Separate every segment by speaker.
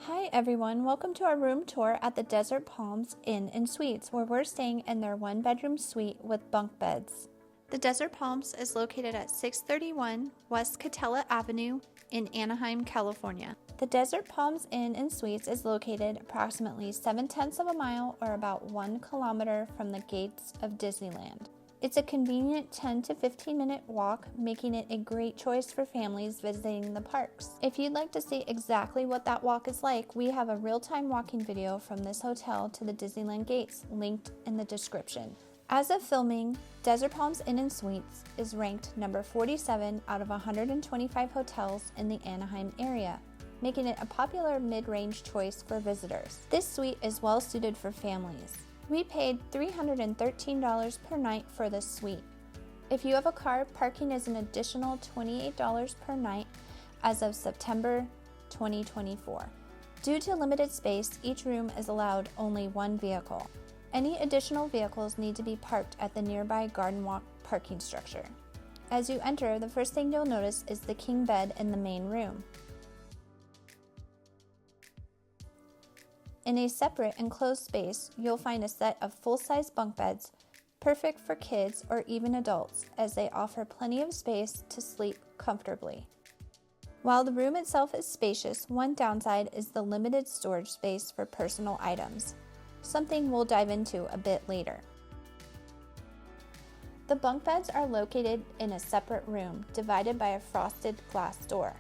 Speaker 1: Hi everyone, welcome to our room tour at the Desert Palms Inn and Suites, where we're staying in their one-bedroom suite with bunk beds. The Desert Palms is located at 631 West Catella Avenue in Anaheim, California. The Desert Palms Inn and Suites is located approximately 7/10 of a mile or about 1 kilometer from the gates of Disneyland. It's a convenient 10 to 15 minute walk, making it a great choice for families visiting the parks. If you'd like to see exactly what that walk is like, we have a real-time walking video from this hotel to the Disneyland gates linked in the description. As of filming, Desert Palms Inn and Suites is ranked number 47 out of 125 hotels in the Anaheim area, making it a popular mid-range choice for visitors. This suite is well suited for families. We paid $313 per night for this suite. If you have a car, parking is an additional $28 per night as of September 2024. Due to limited space, each room is allowed only one vehicle. Any additional vehicles need to be parked at the nearby Garden Walk parking structure. As you enter, the first thing you'll notice is the king bed in the main room. In a separate enclosed space, you'll find a set of full-size bunk beds, perfect for kids or even adults, as they offer plenty of space to sleep comfortably. While the room itself is spacious, one downside is the limited storage space for personal items, something we'll dive into a bit later. The bunk beds are located in a separate room, divided by a frosted glass door.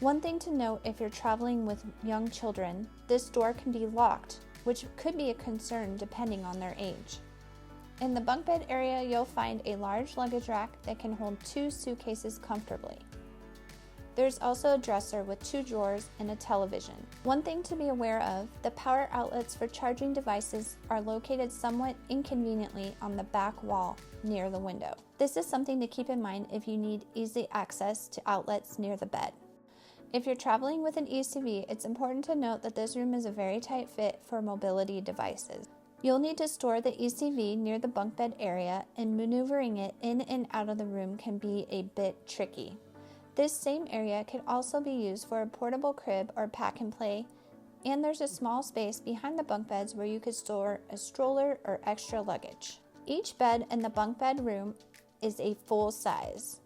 Speaker 1: One thing to note if you're traveling with young children, this door can be locked, which could be a concern depending on their age. In the bunk bed area, you'll find a large luggage rack that can hold 2 suitcases comfortably. There's also a dresser with 2 drawers and a television. One thing to be aware of, the power outlets for charging devices are located somewhat inconveniently on the back wall near the window. This is something to keep in mind if you need easy access to outlets near the bed. If you're traveling with an ECV, it's important to note that this room is a very tight fit for mobility devices. You'll need to store the ECV near the bunk bed area, and maneuvering it in and out of the room can be a bit tricky. This same area can also be used for a portable crib or pack and play, and there's a small space behind the bunk beds where you could store a stroller or extra luggage. Each bed in the bunk bed room is a full size.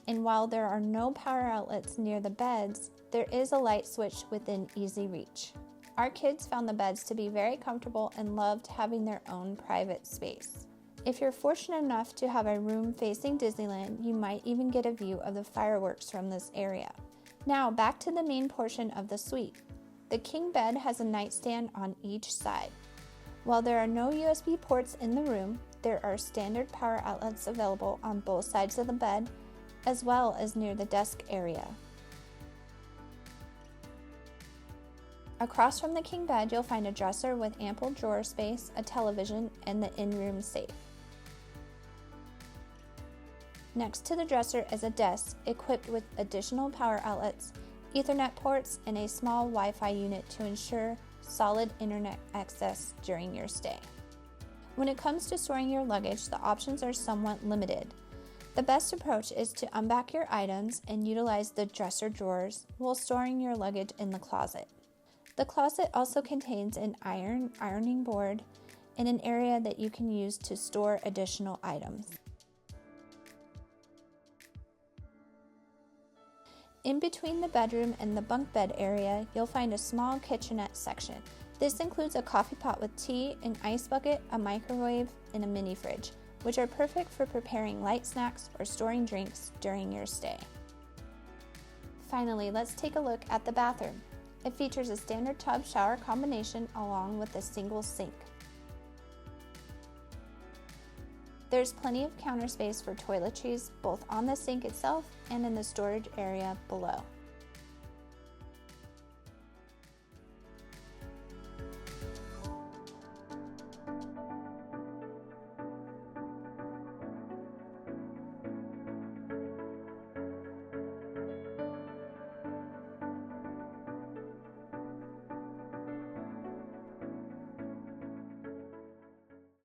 Speaker 1: And while there are no power outlets near the beds, there is a light switch within easy reach. Our kids found the beds to be very comfortable and loved having their own private space. If you're fortunate enough to have a room facing Disneyland, you might even get a view of the fireworks from this area. Now back to the main portion of the suite. The king bed has a nightstand on each side. While there are no USB ports in the room, there are standard power outlets available on both sides of the bed, as well as near the desk area. Across from the king bed, you'll find a dresser with ample drawer space, a television, and the in-room safe. Next to the dresser is a desk equipped with additional power outlets, Ethernet ports, and a small Wi-Fi unit to ensure solid internet access during your stay. When it comes to storing your luggage, the options are somewhat limited. The best approach is to unback your items and utilize the dresser drawers while storing your luggage in the closet. The closet also contains an ironing board and an area that you can use to store additional items. In between the bedroom and the bunk bed area, you'll find a small kitchenette section. This includes a coffee pot with tea, an ice bucket, a microwave, and a mini fridge, which are perfect for preparing light snacks or storing drinks during your stay. Finally, let's take a look at the bathroom. It features a standard tub shower combination along with a single sink. There's plenty of counter space for toiletries both on the sink itself and in the storage area below.